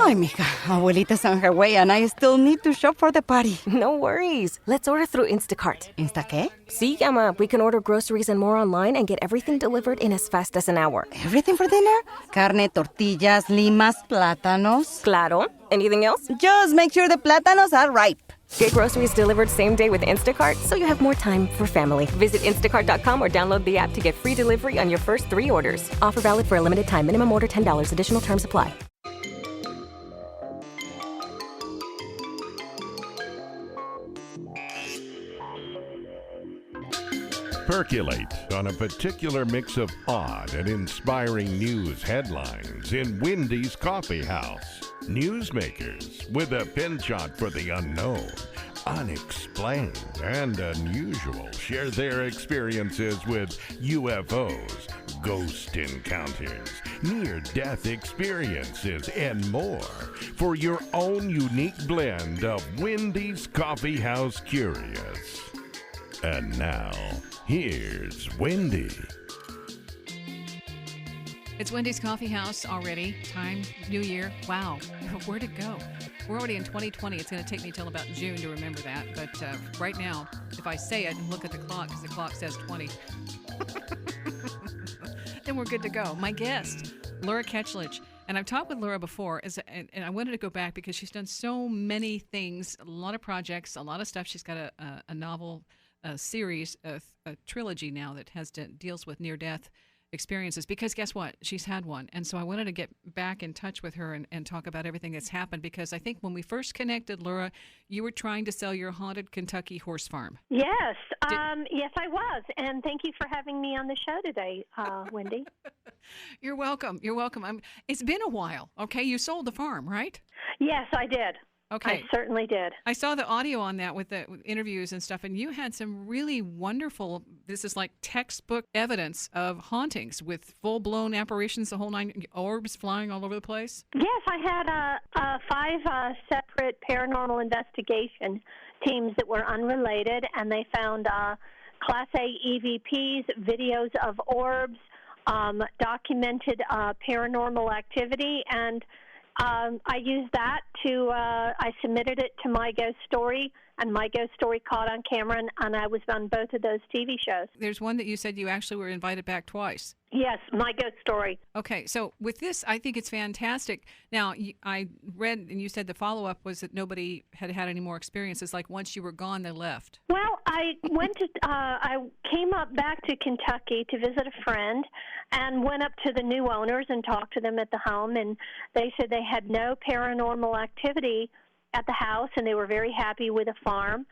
Ay, mija, abuelita's on her way and I still need to shop for the party. No worries. Let's order through Instacart. ¿Insta qué? Sí, llama. We can order groceries and more online and get everything delivered in as fast as an hour. Everything for dinner? Carne, tortillas, limas, plátanos. Claro. Anything else? Just make sure the plátanos are ripe. Get groceries delivered same day with Instacart so you have more time for family. Visit instacart.com or download the app to get free delivery on your first 3 orders. Offer valid for a limited time. Minimum order $10. Additional terms apply. Percolate on a particular mix of odd and inspiring news headlines in Wendy's Coffee House. Newsmakers with a penchant for the unknown, unexplained, and unusual share their experiences with UFOs, ghost encounters, near-death experiences, and more for your own unique blend of Wendy's Coffee House Curious. And now, here's Wendy. It's Wendy's Coffee House already. Time, New Year. Wow. Where'd it go? We're already in 2020. It's going to take me till about June to remember that. But right now, if I say it and look at the clock, because the clock says 20, then we're good to go. My guest, Lura Ketchledge. And I've talked with Lura before, and I wanted to go back because she's done so many things, a lot of projects, a lot of stuff. She's got a novel series, a trilogy now that deals with near-death experiences, because guess what? She's had one. And so I wanted to get back in touch with her and talk about everything that's happened, because I think when we first connected, Lura, you were trying to sell your haunted Kentucky horse farm. Yes. Yes, I was. And thank you for having me on the show today, Wendy. You're welcome. You're welcome. It's been a while. Okay. You sold the farm, right? Yes, I did. Okay. I certainly did. I saw the audio on that with the interviews and stuff, and you had some really wonderful, this is like textbook evidence of hauntings with full-blown apparitions, the whole 9, orbs flying all over the place. Yes, I had 5 separate paranormal investigation teams that were unrelated, and they found Class A EVPs, videos of orbs, documented paranormal activity, and I used that I submitted it to My Ghost Story, and My Ghost Story caught on camera, and I was on both of those TV shows. There's one that you said you actually were invited back twice. Yes, My Ghost Story. Okay, so with this, I think it's fantastic. Now, I read, and you said the follow-up was that nobody had any more experiences, like once you were gone, they left. Well, I came back to Kentucky to visit a friend, and went up to the new owners and talked to them at the home, and they said they had no paranormal activity at the house, and they were very happy with the farm.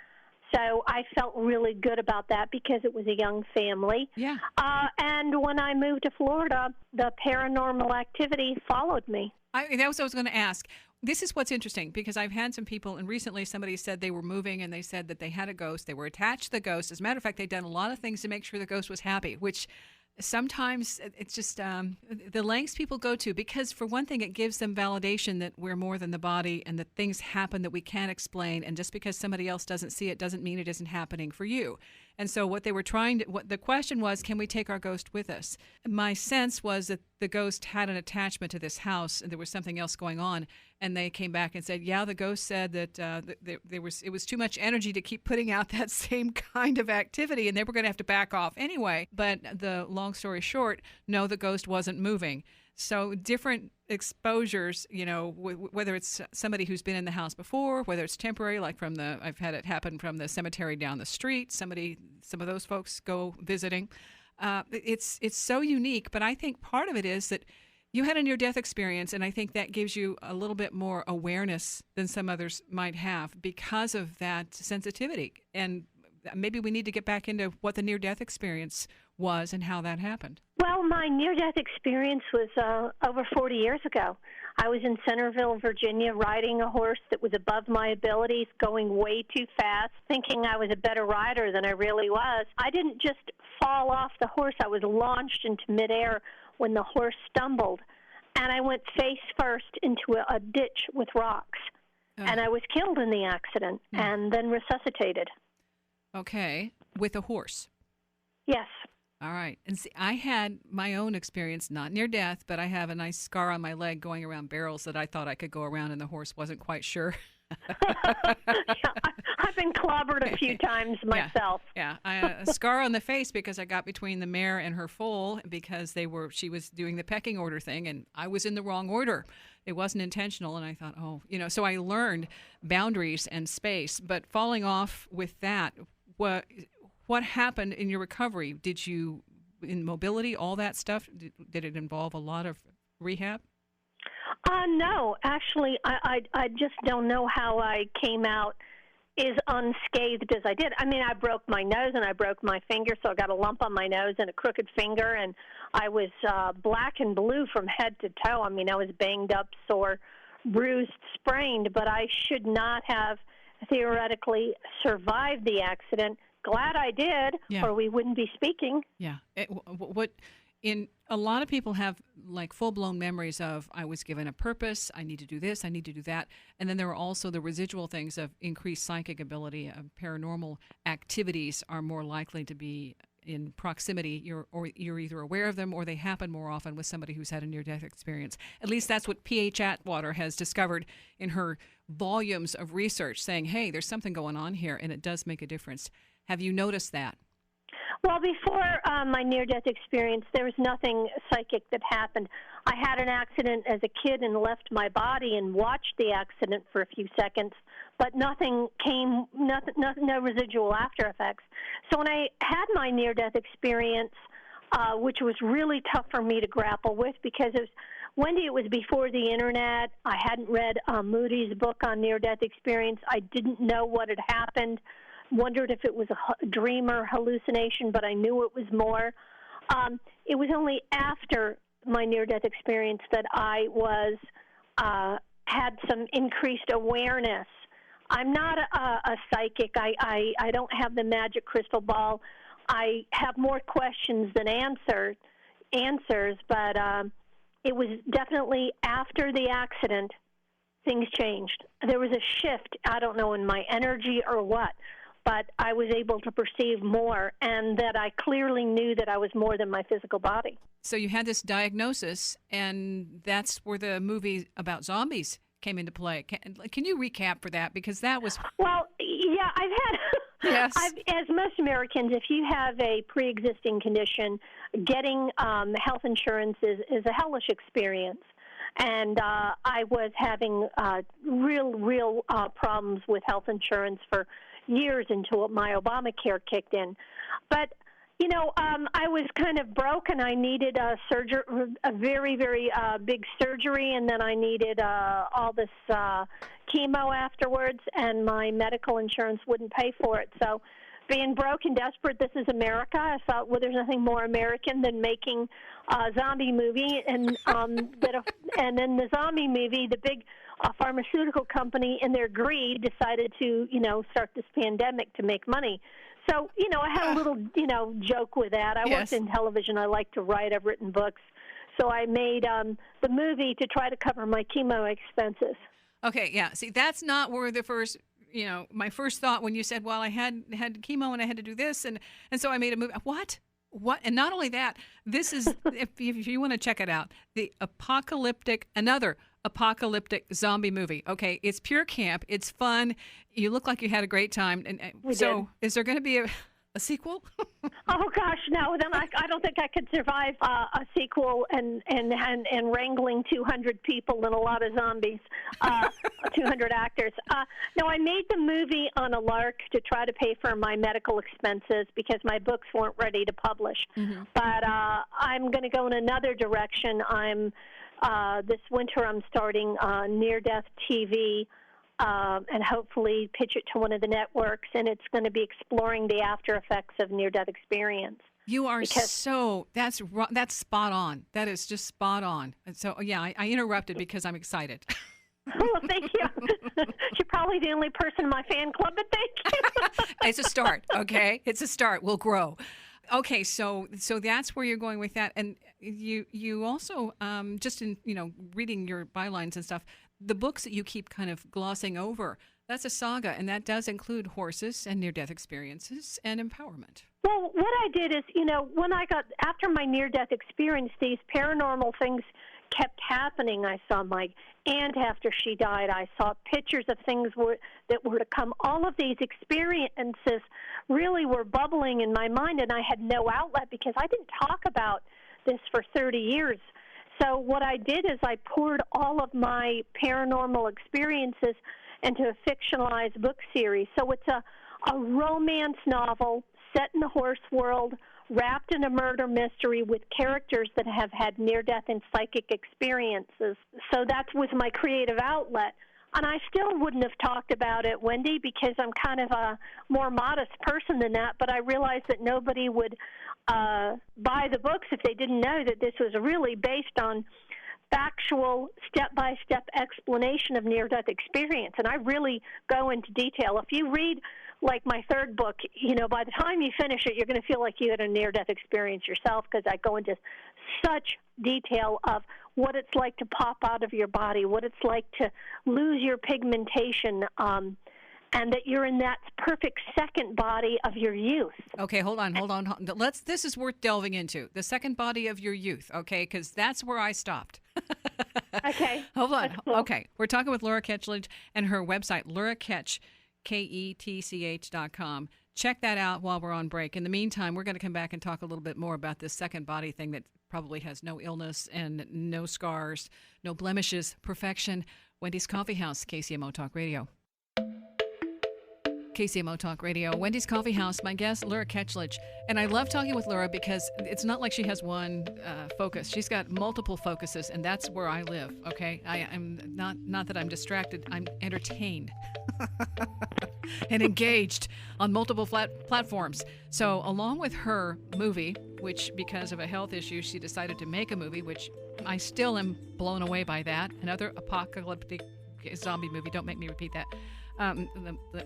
So I felt really good about that because it was a young family. Yeah. And when I moved to Florida, the paranormal activity followed me. That was what I was going to ask. This is what's interesting, because I've had some people, and recently somebody said they were moving and they said that they had a ghost. They were attached to the ghost. As a matter of fact, they'd done a lot of things to make sure the ghost was happy, which sometimes it's just the lengths people go to, because for one thing, it gives them validation that we're more than the body and that things happen that we can't explain. And just because somebody else doesn't see it doesn't mean it isn't happening for you. And so what the question was, can we take our ghost with us? My sense was that the ghost had an attachment to this house and there was something else going on. And they came back and said, yeah, the ghost said that it was too much energy to keep putting out that same kind of activity, and they were going to have to back off anyway. But the long story short, no, the ghost wasn't moving. So different exposures, whether it's somebody who's been in the house before, whether it's temporary, like I've had it happen from the cemetery down the street. Some of those folks go visiting. It's so unique, but I think part of it is that you had a near-death experience, and I think that gives you a little bit more awareness than some others might have because of that sensitivity. And maybe we need to get back into what the near-death experience was and how that happened. Well, my near-death experience was over 40 years ago. I was in Centerville, Virginia, riding a horse that was above my abilities, going way too fast, thinking I was a better rider than I really was. I didn't just fall off the horse. I was launched into midair when the horse stumbled, and I went face first into a ditch with rocks. And I was killed in the accident and then resuscitated. Okay. With a horse? Yes. All right. And see, I had my own experience, not near death, but I have a nice scar on my leg going around barrels that I thought I could go around, and the horse wasn't quite sure. I've been clobbered a few times myself. Yeah. A scar on the face because I got between the mare and her foal because she was doing the pecking order thing, and I was in the wrong order. It wasn't intentional, and I thought, so I learned boundaries and space. But falling off with that, what happened in your recovery? Did you, in mobility, all that stuff, did it involve a lot of rehab? No, actually, I just don't know how I came out as unscathed as I did. I mean, I broke my nose and I broke my finger, so I got a lump on my nose and a crooked finger, and I was black and blue from head to toe. I mean, I was banged up, sore, bruised, sprained, but I should not have theoretically survived the accident. Glad I did, or we wouldn't be speaking. Yeah. A lot of people have like full-blown memories of, I was given a purpose, I need to do this, I need to do that. And then there are also the residual things of increased psychic ability. Paranormal activities are more likely to be in proximity. You're either aware of them or they happen more often with somebody who's had a near-death experience. At least that's what P.H. Atwater has discovered in her volumes of research, saying, hey, there's something going on here, and it does make a difference. Have you noticed that? Well, before my near-death experience, there was nothing psychic that happened. I had an accident as a kid and left my body and watched the accident for a few seconds, but no residual after effects. So when I had my near-death experience, which was really tough for me to grapple with because Wendy, it was before the Internet. I hadn't read Moody's book on near-death experience. I didn't know what had happened. Wondered if it was a dream or hallucination, but I knew it was more. It was only after my near-death experience that I had some increased awareness. I'm not a psychic. I don't have the magic crystal ball. I have more questions than answers, but it was definitely after the accident things changed. There was a shift, I don't know, in my energy or what, but I was able to perceive more, and that I clearly knew that I was more than my physical body. So you had this diagnosis, and that's where the movie about zombies came into play. Can you recap for that? Because that was... Well, yeah, I've had... Yes. As most Americans, if you have a pre-existing condition, getting health insurance is a hellish experience. And I was having real problems with health insurance for years until my Obamacare kicked in. But, I was kind of broke, and I needed a very, very big surgery, and then I needed all this chemo afterwards, and my medical insurance wouldn't pay for it. So being broke and desperate, this is America. I thought, well, there's nothing more American than making a zombie movie, and and then the zombie movie, the big pharmaceutical company, in their greed, decided to, start this pandemic to make money. So, I had a little, joke with that. I worked in television. I like to write. I've written books. So I made the movie to try to cover my chemo expenses. Okay, yeah. See, that's not where the first, my first thought when you said, well, I had chemo and I had to do this, and so I made a movie. What? And not only that, this is, if you want to check it out, another apocalyptic zombie movie. Okay, it's pure camp. It's fun. You look like you had a great time. And so is there going to be a sequel? Oh gosh, no. Then I don't think I could survive a sequel and wrangling 200 people and a lot of zombies, 200 actors. No, I made the movie on a lark to try to pay for my medical expenses because my books weren't ready to publish. Mm-hmm. But I'm going to go in another direction. This winter I'm starting near-death TV. And hopefully pitch it to one of the networks, and it's going to be exploring the after effects of near-death experience. You are that's spot on. That is just spot on. And so, yeah, I interrupted because I'm excited. Oh, thank you. You're probably the only person in my fan club, but thank you. It's a start, okay? It's a start. We'll grow. Okay, so that's where you're going with that. And you also, just in, reading your bylines and stuff, the books that you keep kind of glossing over, That's a saga, and that does include horses and near-death experiences and empowerment. Well, what I did is, when I got, after my near-death experience, these paranormal things kept happening. I saw my aunt after she died. I saw pictures of things that were to come. All of these experiences really were bubbling in my mind, and I had no outlet because I didn't talk about this for 30 years. So what I did is I poured all of my paranormal experiences into a fictionalized book series. So it's a romance novel set in the horse world, wrapped in a murder mystery with characters that have had near-death and psychic experiences. So that was my creative outlet. And I still wouldn't have talked about it, Wendy, because I'm kind of a more modest person than that, but I realized that nobody would buy the books if they didn't know that this was really based on factual, step-by-step explanation of near-death experience. And I really go into detail. If you read, like, my third book, by the time you finish it, you're going to feel like you had a near-death experience yourself, because I go into such detail of what it's like to pop out of your body, what it's like to lose your pigmentation, and that you're in that perfect second body of your youth. Okay, hold on. This is worth delving into. The second body of your youth, okay? Because that's where I stopped. Okay. Hold on. Cool. Okay, we're talking with Lura Ketchledge and her website, Lura Ketch, KETCH.com. Check that out while we're on break. In the meantime, we're going to come back and talk a little bit more about this second body thing that probably has no illness and no scars, no blemishes, perfection. Wendy's Coffee House, KCMO Talk Radio. KCMO Talk Radio, Wendy's Coffee House. My guest, Lura Ketchledge. And I love talking with Lura because it's not like she has one focus. She's got multiple focuses, and that's where I live, okay? I'm not that I'm distracted. I'm entertained and engaged on multiple platforms. So along with her movie, which because of a health issue, she decided to make a movie, which I still am blown away by that. Another apocalyptic zombie movie. Don't make me repeat that.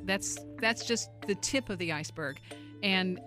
That's just the tip of the iceberg. And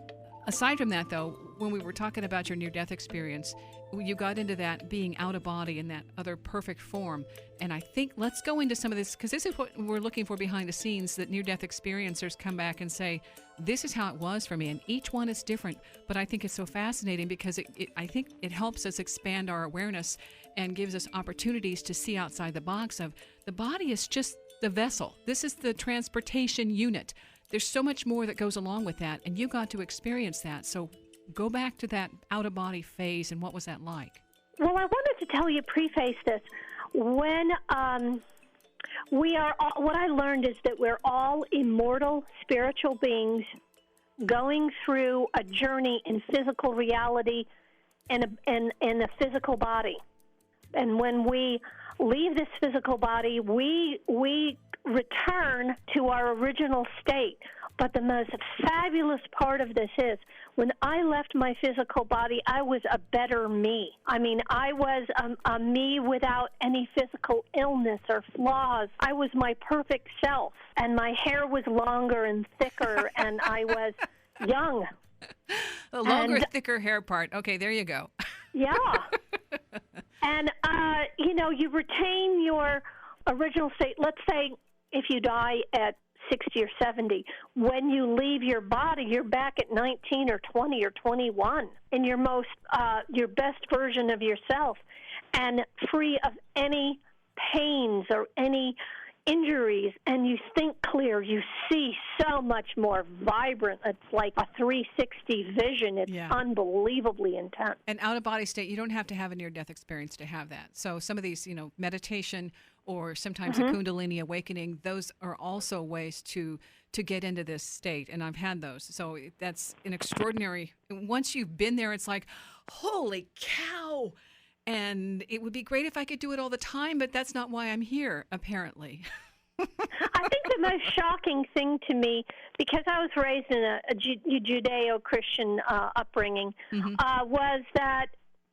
aside from that, though, when we were talking about your near-death experience, you got into that being out of body in that other perfect form. And I think let's go into some of this, because this is what we're looking for behind the scenes, that near-death experiencers come back and say, this is how it was for me. And each one is different. But I think it's so fascinating because I think it helps us expand our awareness and gives us opportunities to see outside the box of the body is just the vessel. This is the transportation unit. There's so much more that goes along with that, and you got to experience that. So go back to that out-of-body phase, and what was that like? Well, I wanted to tell you, preface this. When we are all, what I learned is that we're all immortal spiritual beings going through a journey in physical reality and a physical body. And when we leave this physical body, we return to our original state. But the most fabulous part of this is when I left my physical body, I was a better me. I mean, I was a me without any physical illness or flaws. I was my perfect self, and my hair was longer and thicker, and I was young. The longer, thicker hair part. Okay, there you go. Yeah. And, you retain your original state. Let's say if you die at 60 or 70, when you leave your body, you're back at 19 or 20 or 21 in your best version of yourself and free of any pains or any injuries, and you think clear. You see so much more vibrant. It's like a 360 vision. It's unbelievably intense. An out-of-body state, you don't have to have a near-death experience to have that. So some of these, meditation or sometimes a Kundalini awakening, those are also ways to get into this state, and I've had those. So that's an extraordinary, once you've been there, it's like, holy cow! And it would be great if I could do it all the time, but that's not why I'm here, apparently. I think the most shocking thing to me, because I was raised in a Judeo-Christian upbringing, was that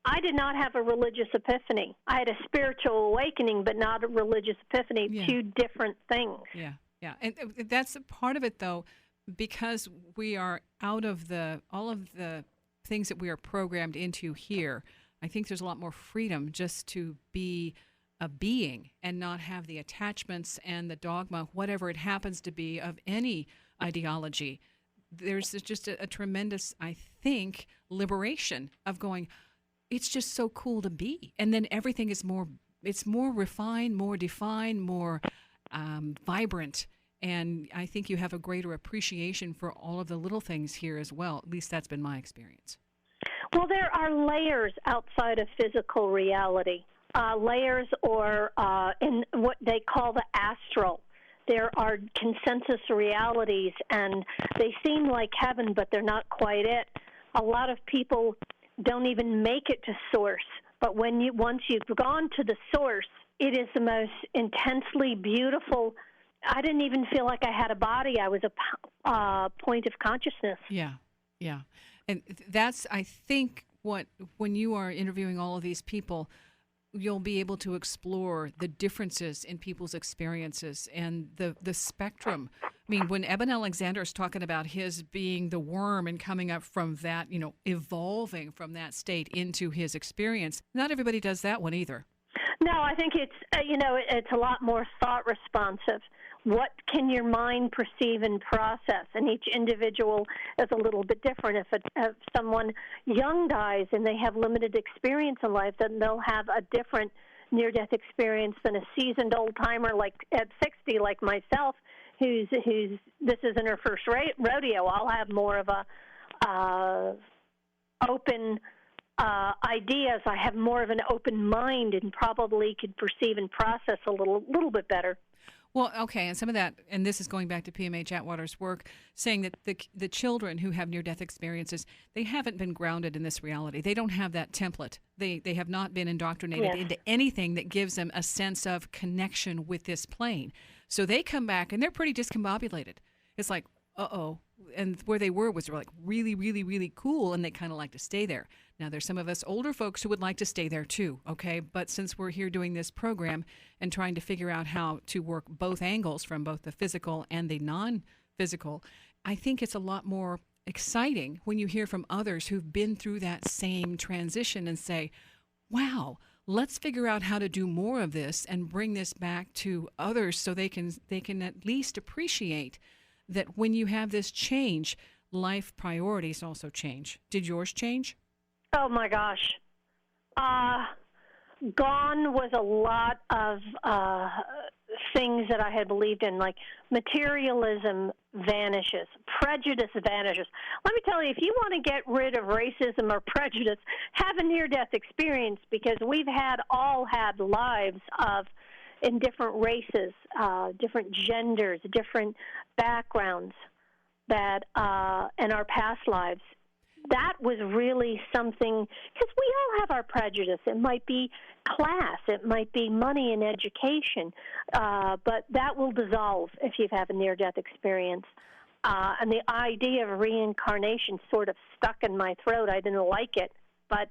I did not have a religious epiphany. I had a spiritual awakening, but not a religious epiphany, two different things. Yeah. And that's part of it, though, because we are out of all of the things that we are programmed into here. I think there's a lot more freedom just to be a being and not have the attachments and the dogma, whatever it happens to be, of any ideology. There's just a tremendous, I think, liberation of going, it's just so cool to be. And then everything is it's more refined, more defined, more vibrant. And I think you have a greater appreciation for all of the little things here as well. At least that's been my experience. Well, there are layers outside of physical reality, layers or in what they call the astral. There are consensus realities, and they seem like heaven, but they're not quite it. A lot of people don't even make it to source, but once you've gone to the source, it is the most intensely beautiful. I didn't even feel like I had a body. I was a point of consciousness. Yeah. And that's, I think, when you are interviewing all of these people, you'll be able to explore the differences in people's experiences and the spectrum. I mean, when Eben Alexander is talking about his being the worm and coming up from that, evolving from that state into his experience, not everybody does that one either. No, I think it's, it's a lot more thought responsive. What can your mind perceive and process? And each individual is a little bit different. If someone young dies and they have limited experience in life, then they'll have a different near-death experience than a seasoned old-timer like at 60, like myself, who's this isn't her first rodeo. I'll have more of a open ideas. I have more of an open mind and probably could perceive and process a little bit better. Well, okay, and some of that, and this is going back to PMH Atwater's work, saying that the children who have near-death experiences, they haven't been grounded in this reality. They don't have that template. They have not been indoctrinated into anything that gives them a sense of connection with this plane. So they come back, and they're pretty discombobulated. It's like, uh-oh. And where they were was like really, really, really cool, and they kind of like to stay there. Now, there's some of us older folks who would like to stay there too, okay? But since we're here doing this program and trying to figure out how to work both angles from both the physical and the non-physical, I think it's a lot more exciting when you hear from others who've been through that same transition and say, wow, let's figure out how to do more of this and bring this back to others so they can at least appreciate that when you have this change, life priorities also change. Did yours change? Oh, my gosh. Gone was a lot of things that I had believed in, like materialism vanishes, prejudice vanishes. Let me tell you, if you want to get rid of racism or prejudice, have a near-death experience, because we've all had lives in different races, different genders, different backgrounds that in our past lives. That was really something, because we all have our prejudice. It might be class, it might be money and education, but that will dissolve if you have a near-death experience. And the idea of reincarnation sort of stuck in my throat. I didn't like it, but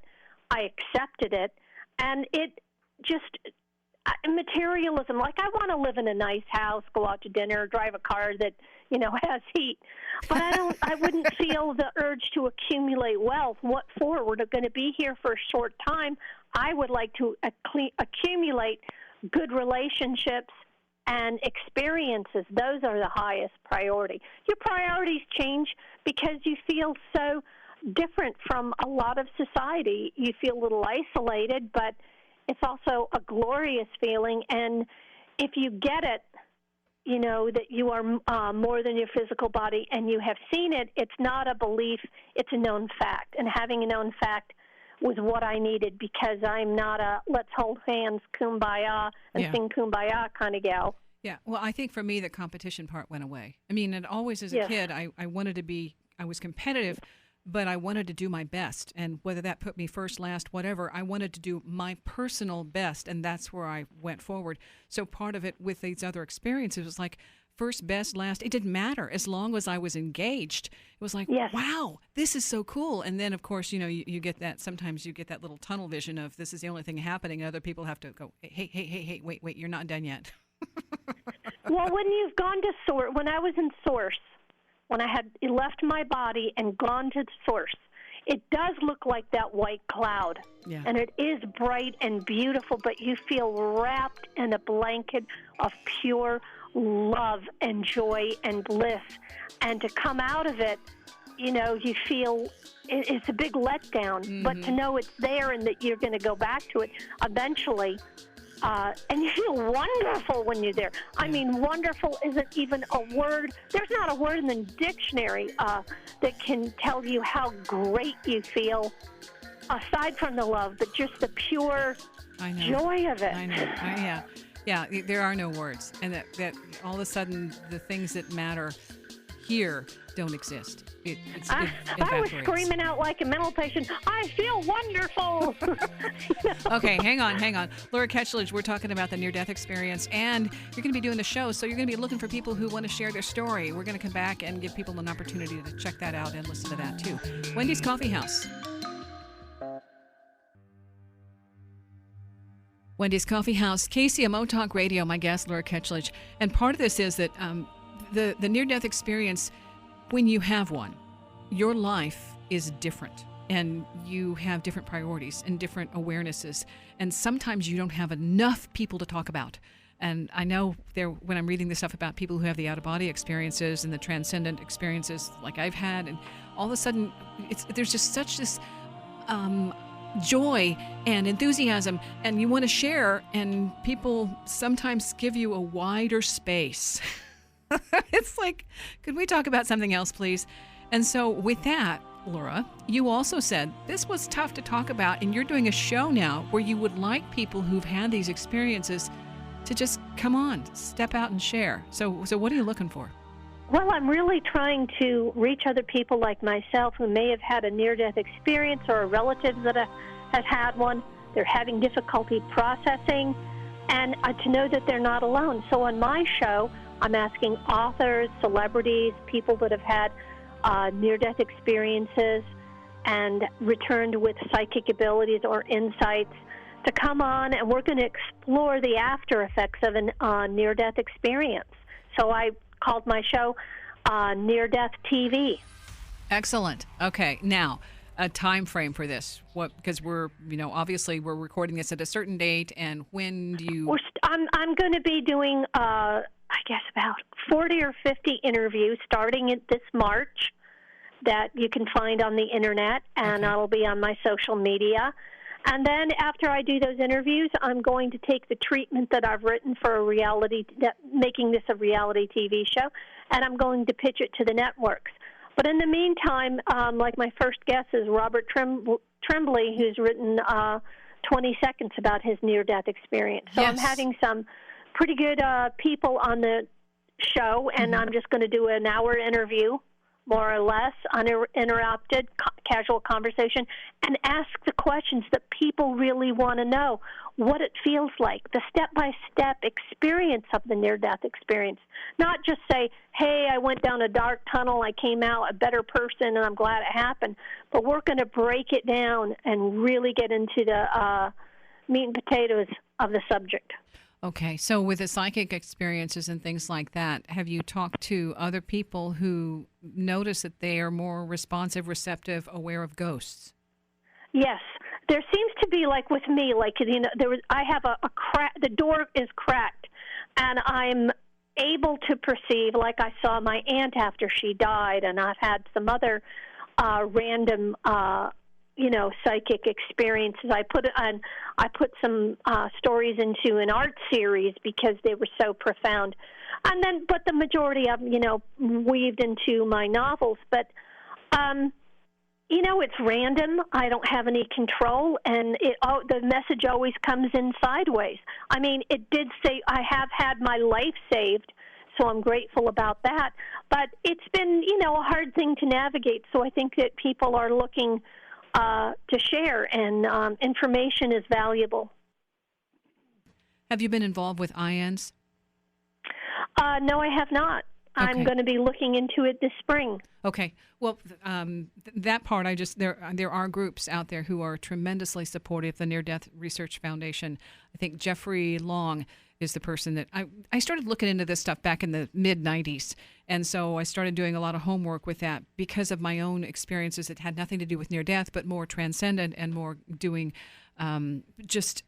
I accepted it. And it just, materialism, like I want to live in a nice house, go out to dinner, drive a car that, has heat. But I wouldn't feel the urge to accumulate wealth. What for? We're going to be here for a short time. I would like to accumulate good relationships and experiences. Those are the highest priority. Your priorities change because you feel so different from a lot of society. You feel a little isolated, but it's also a glorious feeling. And if you get it, that you are more than your physical body, and you have seen it, it's not a belief, it's a known fact. And having a known fact was what I needed, because I'm not a let's hold hands, kumbaya, and sing kumbaya kind of gal. Yeah, well, I think for me, the competition part went away. I mean, and always as a kid, I wanted to be, I was competitive, but I wanted to do my best. And whether that put me first, last, whatever, I wanted to do my personal best, and that's where I went forward. So part of it with these other experiences was like first, best, last. It didn't matter as long as I was engaged. It was like, wow, this is so cool. And then, of course, you get that, sometimes you get that little tunnel vision of this is the only thing happening, and other people have to go, hey, wait, you're not done yet. Well, when you've gone to when I was in Source, when I had left my body and gone to Source, it does look like that white cloud. Yeah. And it is bright and beautiful, but you feel wrapped in a blanket of pure love and joy and bliss. And to come out of it, you feel it's a big letdown, but to know it's there and that you're going to go back to it eventually. And you feel wonderful when you're there. I mean, wonderful isn't even a word. There's not a word in the dictionary that can tell you how great you feel, aside from the love, but just the pure joy of it. I know. Yeah, there are no words. And that all of a sudden, the things that matter here don't exist. It I was screaming out like a mental patient, I feel wonderful. Okay, hang on. Lura Ketchledge, we're talking about the near-death experience, and you're going to be doing the show, so you're going to be looking for people who want to share their story. We're going to come back and give people an opportunity to check that out and listen to that, too. Wendy's Coffee House. Wendy's Coffee House, KCMO Talk Radio, my guest, Lura Ketchledge. And part of this is that the near-death experience, when you have one, your life is different and you have different priorities and different awarenesses. And sometimes you don't have enough people to talk about. And I know when I'm reading this stuff about people who have the out-of-body experiences and the transcendent experiences like I've had, and all of a sudden there's just such this joy and enthusiasm, and you want to share, and people sometimes give you a wider space. It's like, could we talk about something else, please? And so with that, Lura, you also said this was tough to talk about, and you're doing a show now where you would like people who've had these experiences to just come on, step out and share. So what are you looking for? Well, I'm really trying to reach other people like myself who may have had a near-death experience, or a relative that has had one. They're having difficulty processing, and to know that they're not alone. So on my show, I'm asking authors, celebrities, people that have had near-death experiences and returned with psychic abilities or insights to come on, and we're going to explore the after effects of a near-death experience. So I called my show Near-Death TV. Excellent. Okay, now a time frame for this. Because we're obviously we're recording this at a certain date, and when do you? I'm going to be doing I guess about 40 or 50 interviews starting this March that you can find on the internet, and I'll be on my social media. And then after I do those interviews, I'm going to take the treatment that I've written for making this a reality TV show, and I'm going to pitch it to the networks. But in the meantime, like my first guest is Robert Tremblay, who's written 20 Seconds about his near-death experience. So I'm having some pretty good people on the show, and I'm just going to do an hour interview, more or less, uninterrupted, casual conversation, and ask the questions that people really want to know, what it feels like, the step-by-step experience of the near-death experience. Not just say, hey, I went down a dark tunnel, I came out a better person, and I'm glad it happened. But we're going to break it down and really get into the meat and potatoes of the subject. Okay, so with the psychic experiences and things like that, have you talked to other people who notice that they are more responsive, receptive, aware of ghosts? Yes, there seems to be, like with me, I have a crack. The door is cracked, and I'm able to perceive. Like I saw my aunt after she died, and I've had some other random. Psychic experiences. I put some stories into an art series because they were so profound, but the majority of them, weaved into my novels. But it's random. I don't have any control, and the message always comes in sideways. I mean, it did say I have had my life saved, so I'm grateful about that. But it's been, a hard thing to navigate. So I think that people are looking to share, and information is valuable. Have you been involved with IANs? No, I have not. Okay. I'm going to be looking into it this spring. Okay. Well, that part, there are groups out there who are tremendously supportive. The Near Death Research Foundation, I think Jeffrey Long is the person that I started looking into this stuff back in the mid-'90s. And so I started doing a lot of homework with that because of my own experiences that had nothing to do with near-death, but more transcendent and more doing just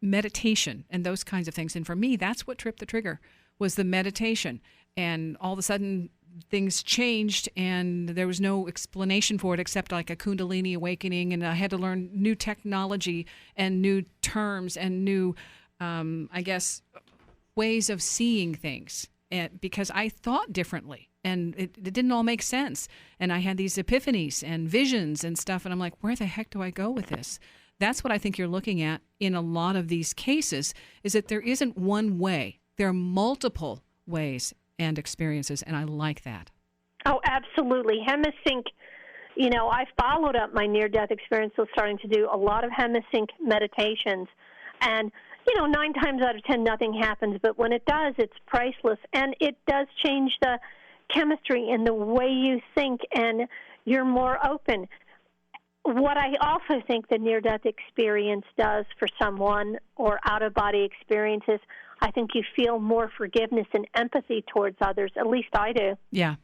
meditation and those kinds of things. And for me, that's what tripped the trigger, was the meditation. And all of a sudden, things changed, and there was no explanation for it except like a Kundalini awakening, and I had to learn new technology and new terms and new, I guess, ways of seeing things, and because I thought differently, and it didn't all make sense, and I had these epiphanies and visions and stuff, and I'm like, where the heck do I go with this? That's what I think you're looking at in a lot of these cases, is that there isn't one way. There are multiple ways and experiences, and I like that. Oh, absolutely. Hemisync, I followed up my near-death experience with starting to do a lot of hemisync meditations. And, 9 times out of 10, nothing happens. But when it does, it's priceless. And it does change the chemistry and the way you think, and you're more open. What I also think the near-death experience does for someone, or out-of-body experiences, I think you feel more forgiveness and empathy towards others. At least I do. Yeah.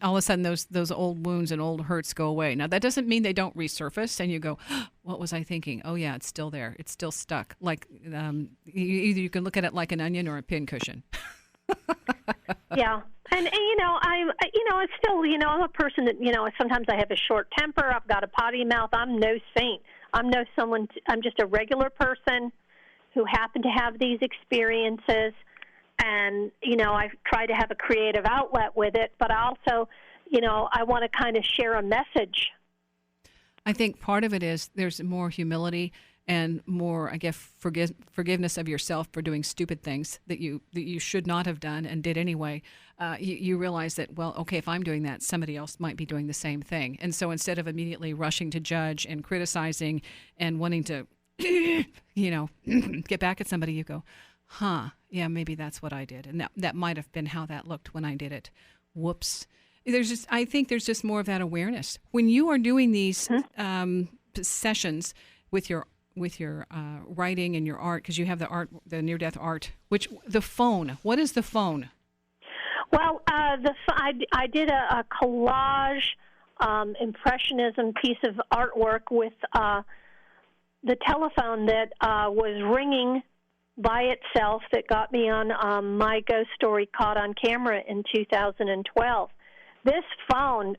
All of a sudden, those old wounds and old hurts go away. Now, that doesn't mean they don't resurface, and you go, what was I thinking? Oh, yeah, it's still there. It's still stuck. Like, either you can look at it like an onion or a pincushion. Yeah. And it's still, I'm a person that, sometimes I have a short temper. I've got a potty mouth. I'm no saint. I'm just a regular person who happen to have these experiences. And, I try to have a creative outlet with it. But I also, I want to kind of share a message. I think part of it is there's more humility and more, I guess, forgiveness of yourself for doing stupid things that you should not have done and did anyway. You realize that, well, okay, if I'm doing that, somebody else might be doing the same thing. And so instead of immediately rushing to judge and criticizing and wanting to, get back at somebody, you go, yeah, maybe that's what I did. And that might have been how that looked when I did it. Whoops. I think there's just more of that awareness. When you are doing these sessions with your writing and your art, because you have the near-death art, the phone. What is the phone? Well, I did a collage impressionism piece of artwork with the telephone that was ringing by itself that got me on my ghost story Caught on Camera in 2012. This phone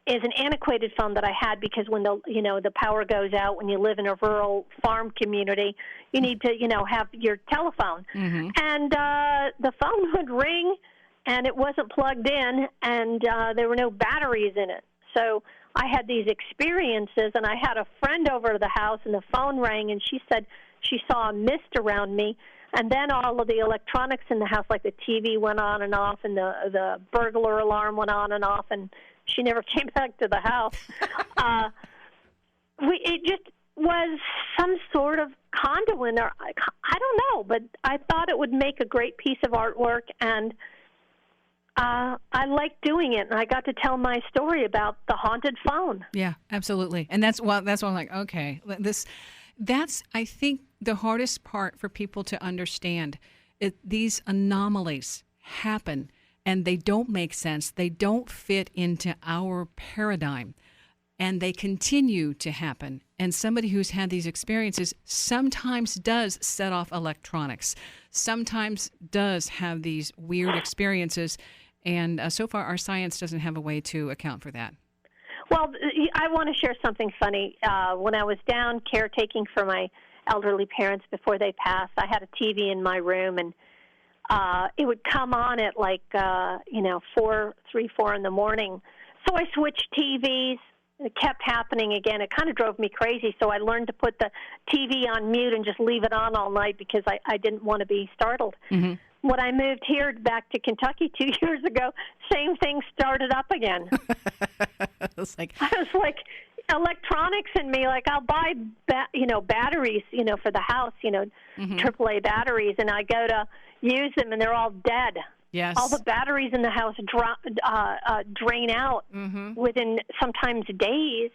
is an antiquated phone that I had because when the power goes out, when you live in a rural farm community, you need to have your telephone. Mm-hmm. And the phone would ring, and it wasn't plugged in, and there were no batteries in it. So I had these experiences, and I had a friend over to the house, and the phone rang, and she said she saw a mist around me. And then all of the electronics in the house, like the TV went on and off, and the burglar alarm went on and off, and she never came back to the house. It just was some sort of conduit, or I don't know, but I thought it would make a great piece of artwork, and I liked doing it, and I got to tell my story about the haunted phone. Yeah, absolutely. And that's why I'm like, okay, that's, I think, the hardest part for people to understand. These anomalies happen, and they don't make sense. They don't fit into our paradigm, and they continue to happen. And somebody who's had these experiences sometimes does set off electronics, sometimes does have these weird experiences, and so far our science doesn't have a way to account for that. Well, I want to share something funny. When I was down caretaking for my elderly parents before they passed, I had a TV in my room, and it would come on at 4 in the morning. So I switched TVs. It kept happening again. It kind of drove me crazy, so I learned to put the TV on mute and just leave it on all night because I didn't want to be startled. Mm-hmm. When I moved here back to Kentucky 2 years ago, same thing started up again. I was like, electronics in me, like I'll buy, batteries, for the house, mm-hmm. AAA batteries, and I go to use them, and they're all dead. Yes. All the batteries in the house drain out mm-hmm. within sometimes days,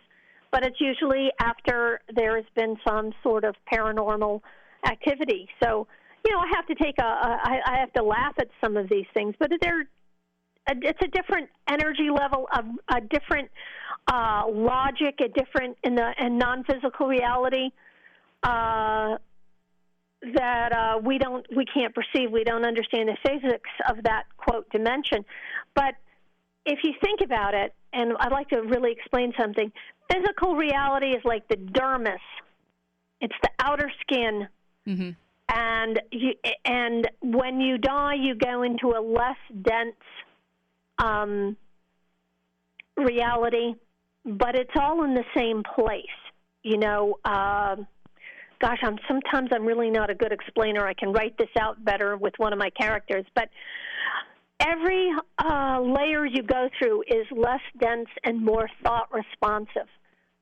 but it's usually after there has been some sort of paranormal activity. So, I have to I have to laugh at some of these things, but it's a different energy level, a different logic, a different in non-physical reality that we can't perceive. We don't understand the physics of that quote dimension. But if you think about it, and I'd like to really explain something, physical reality is like the dermis. It's the outer skin. Mm-hmm. And when you die, you go into a less dense reality, but it's all in the same place. Sometimes I'm really not a good explainer. I can write this out better with one of my characters, but every layer you go through is less dense and more thought responsive.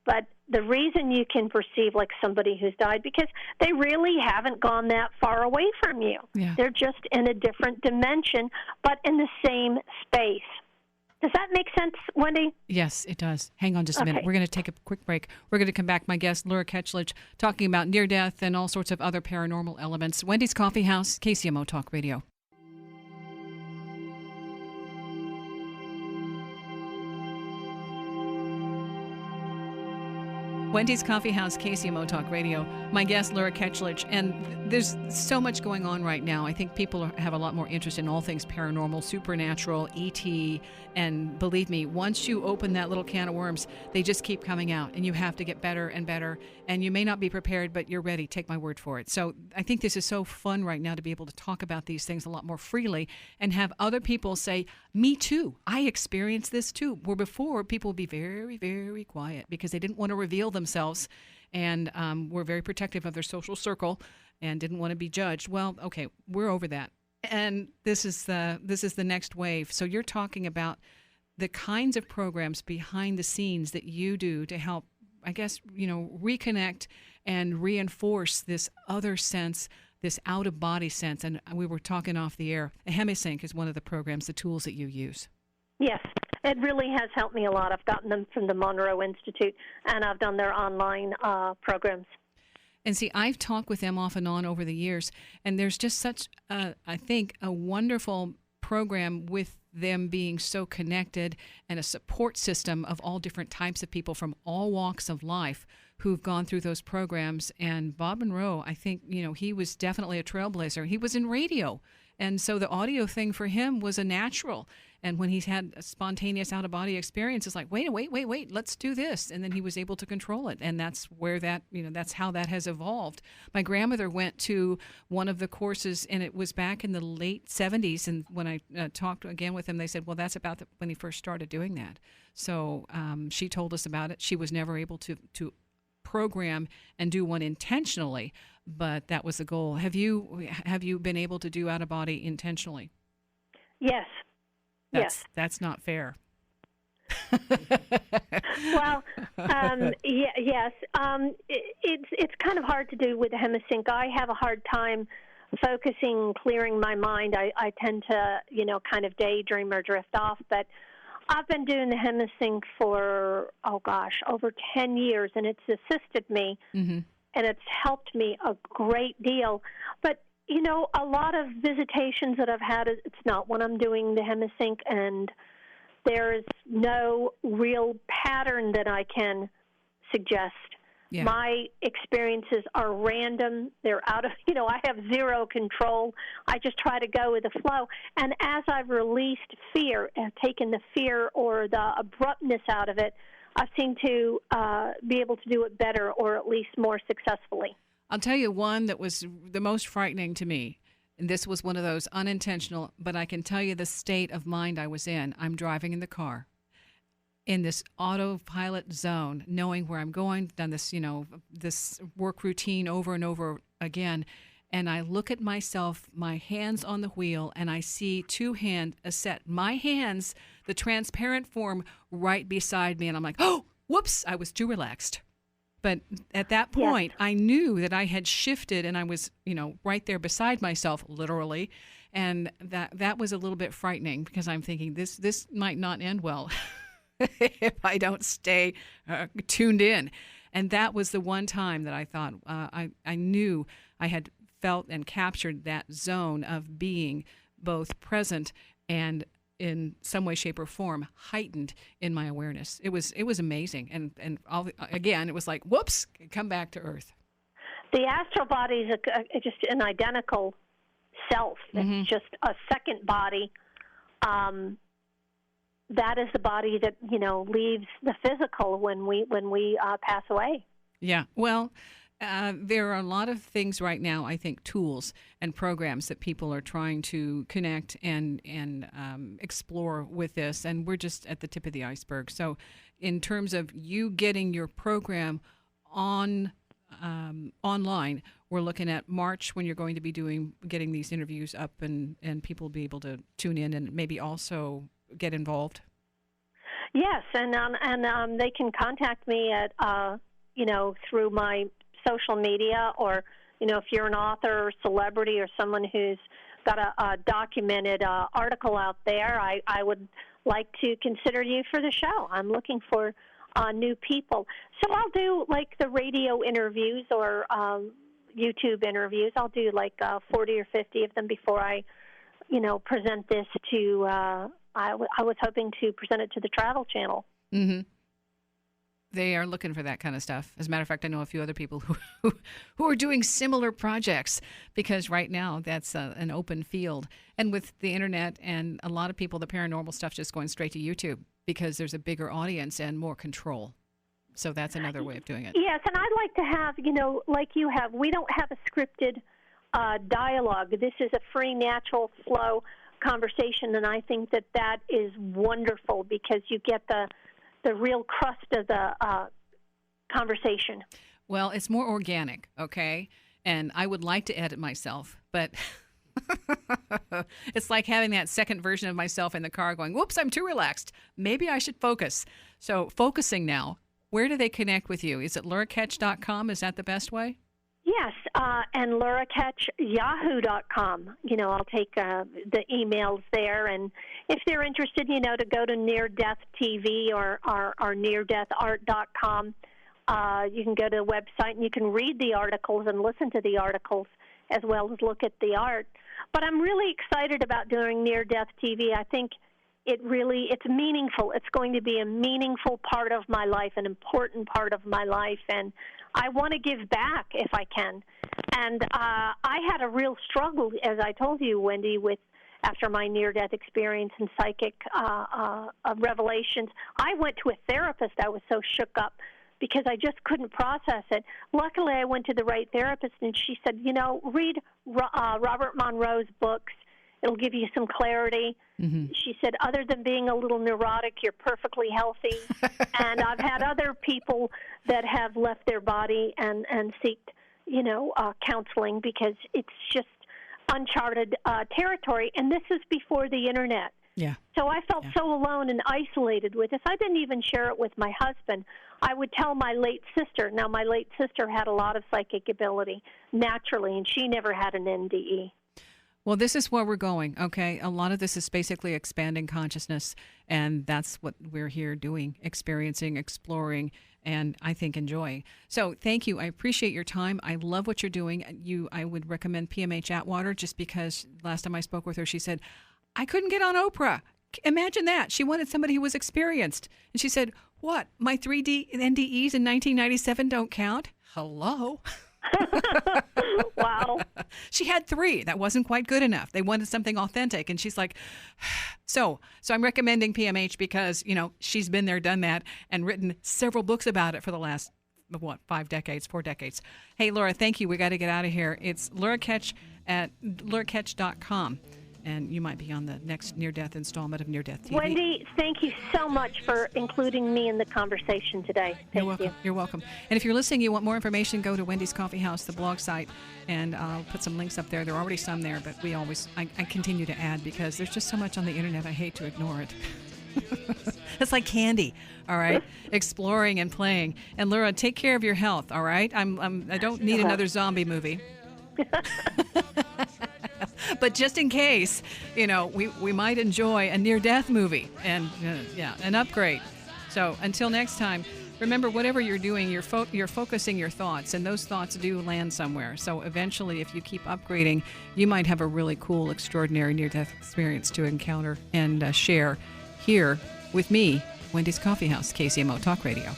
But the reason you can perceive like somebody who's died, because they really haven't gone that far away from you. Yeah. They're just in a different dimension, but in the same space. Does that make sense, Wendy? Yes, it does. Hang on just a minute. We're going to take a quick break. We're going to come back. My guest, Lura Ketchledge, talking about near-death and all sorts of other paranormal elements. Wendy's Coffee House, KCMO Talk Radio. Wendy's Coffee House, KCMO Talk Radio. My guest, Lura Ketchledge, and there's so much going on right now. I think people have a lot more interest in all things paranormal, supernatural, ET, and believe me, once you open that little can of worms, they just keep coming out, and you have to get better and better, and you may not be prepared, but you're ready. Take my word for it. So I think this is so fun right now to be able to talk about these things a lot more freely and have other people say, me too, I experienced this too, where before people would be very, very quiet because they didn't want to reveal themselves and were very protective of their social circle and didn't want to be judged. Well, okay, we're over that. And this is the next wave. So you're talking about the kinds of programs behind the scenes that you do to help, I guess, reconnect and reinforce this other sense, this out-of-body sense. And we were talking off the air. A Hemisync is one of the programs, the tools that you use. Yes, it really has helped me a lot. I've gotten them from the Monroe Institute, and I've done their online programs. And see, I've talked with them off and on over the years, and there's just such, I think, a wonderful program with them being so connected and a support system of all different types of people from all walks of life who've gone through those programs. And Bob Monroe, I think, he was definitely a trailblazer. He was in radio, and so the audio thing for him was a natural. And when he's had a spontaneous out-of-body experience, it's like, wait, let's do this. And then he was able to control it. And that's where that's how that has evolved. My grandmother went to one of the courses, and it was back in the late 70s. And when I talked again with them, they said, well, that's about when he first started doing that. So she told us about it. She was never able to program and do one intentionally, but that was the goal. Have you been able to do out-of-body intentionally? Yes. Yes. That's not fair. Well, yes. It's kind of hard to do with the Hemisync. I have a hard time focusing, clearing my mind. I tend to, kind of daydream or drift off. But I've been doing the Hemisync for, over 10 years, and it's assisted me, and it's helped me a great deal. But a lot of visitations that I've had, it's not when I'm doing the Hemisync, and there's no real pattern that I can suggest. Yeah. My experiences are random. They're out of, I have zero control. I just try to go with the flow. And as I've released fear and taken the fear or the abruptness out of it, I seem to be able to do it better or at least more successfully. I'll tell you one that was the most frightening to me, and this was one of those unintentional, but I can tell you the state of mind I was in. I'm driving in the car in this autopilot zone, knowing where I'm going, done this, this work routine over and over again, and I look at myself, my hands on the wheel, and I see my hands, the transparent form right beside me, and I'm like, oh, whoops, I was too relaxed. But at that point, I knew that I had shifted and I was, right there beside myself, literally. And that was a little bit frightening because I'm thinking this might not end well if I don't stay tuned in. And that was the one time that I thought I knew I had felt and captured that zone of being both present and in some way, shape, or form heightened in my awareness. It was amazing, and again, it was like, whoops, come back to earth. The astral body is just an identical self. It's just a second body. That is the body that leaves the physical when we pass away. Yeah. Well, there are a lot of things right now, I think, tools and programs that people are trying to connect and explore with this, and we're just at the tip of the iceberg. So in terms of you getting your program online, we're looking at March when you're going to be getting these interviews up and people will be able to tune in and maybe also get involved. Yes, and they can contact me at through my social media, or if you're an author or celebrity or someone who's got a documented article out there, I would like to consider you for the show. I'm looking for new people. So I'll do like the radio interviews or YouTube interviews. I'll do like 40 or 50 of them before I, present this to, I was hoping to present it to the Travel Channel. Mm-hmm. They are looking for that kind of stuff. As a matter of fact, I know a few other people who are doing similar projects, because right now that's an open field. And with the internet and a lot of people, the paranormal stuff just going straight to YouTube because there's a bigger audience and more control. So that's another way of doing it. Yes, and I'd like to have, like you have, we don't have a scripted dialogue. This is a free, natural flow conversation, and I think that is wonderful because you get the real crust of the conversation. Well, it's more organic, okay? And I would like to edit myself, but it's like having that second version of myself in the car going, whoops, I'm too relaxed. Maybe I should focus. So focusing now, where do they connect with you? Is it luraketch.com? Is that the best way? Yes, and luraketch.yahoo.com. I'll take the emails there, and if they're interested, to go to Near Death TV or neardeathart.com, you can go to the website and you can read the articles and listen to the articles as well as look at the art. But I'm really excited about doing Near Death TV. I think it's meaningful. It's going to be a meaningful part of my life, an important part of my life, and I want to give back if I can. And I had a real struggle, as I told you, Wendy, after my near-death experience and psychic revelations. I went to a therapist. I was so shook up because I just couldn't process it. Luckily, I went to the right therapist, and she said, read Robert Monroe's books. It'll give you some clarity. Mm-hmm. She said, other than being a little neurotic, you're perfectly healthy. And I've had other people that have left their body and seeked, counseling because it's just uncharted territory. And this is before the Internet. Yeah. So I felt so alone and isolated with this. I didn't even share it with my husband. I would tell my late sister. Now, my late sister had a lot of psychic ability naturally, and she never had an NDE. Well, this is where we're going, okay? A lot of this is basically expanding consciousness, and that's what we're here doing, experiencing, exploring, and I think enjoying. So thank you. I appreciate your time. I love what you're doing. I would recommend PMH Atwater just because last time I spoke with her, she said, I couldn't get on Oprah. Imagine that. She wanted somebody who was experienced. And she said, what, my 3D NDEs in 1997 don't count? Hello? Wow. She had 3. That wasn't quite good enough. They wanted something authentic. And she's like, so I'm recommending PMH because, she's been there, done that, and written several books about it for the last, 4 decades. Hey, Lura, thank you. We got to get out of here. It's Lura Ketch at luraketch.com. And you might be on the next near-death installment of Near Death TV. Wendy, thank you so much for including me in the conversation today. Thank you. You're welcome. And if you're listening, you want more information, go to Wendy's Coffee House, the blog site, and I'll put some links up there. There are already some there, but I continue to add because there's just so much on the internet, I hate to ignore it. It's like candy, all right? Exploring and playing. And Lura, take care of your health, all right? I don't need another zombie movie. But just in case, we might enjoy a near-death movie and, an upgrade. So until next time, remember, whatever you're doing, you're focusing your thoughts, and those thoughts do land somewhere. So eventually, if you keep upgrading, you might have a really cool, extraordinary near-death experience to encounter and share here with me, Wendy's Coffee House, KCMO Talk Radio.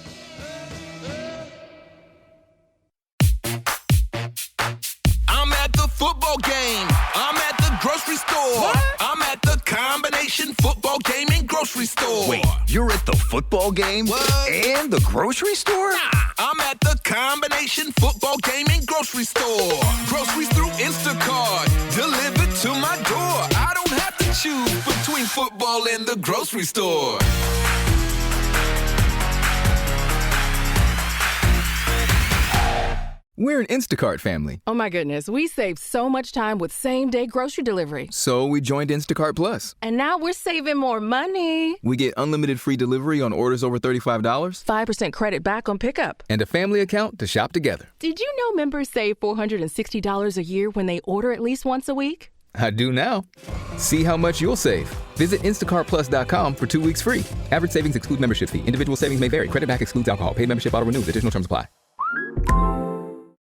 I'm at the football game. I'm at the grocery store. What? I'm at the combination football game and grocery store. Wait, you're at the football game? What? And the grocery store? Nah, I'm at the combination football game and grocery store. Groceries through Instacart, delivered to my door. I don't have to choose between football and the grocery store. We're an Instacart family. Oh my goodness, we saved so much time with same-day grocery delivery. So we joined Instacart Plus. And now we're saving more money. We get unlimited free delivery on orders over $35, 5% credit back on pickup, and a family account to shop together. Did you know members save $460 a year when they order at least once a week? I do now. See how much you'll save. Visit instacartplus.com for 2 weeks free. Average savings exclude membership fee. Individual savings may vary. Credit back excludes alcohol. Paid membership auto renews. Additional terms apply.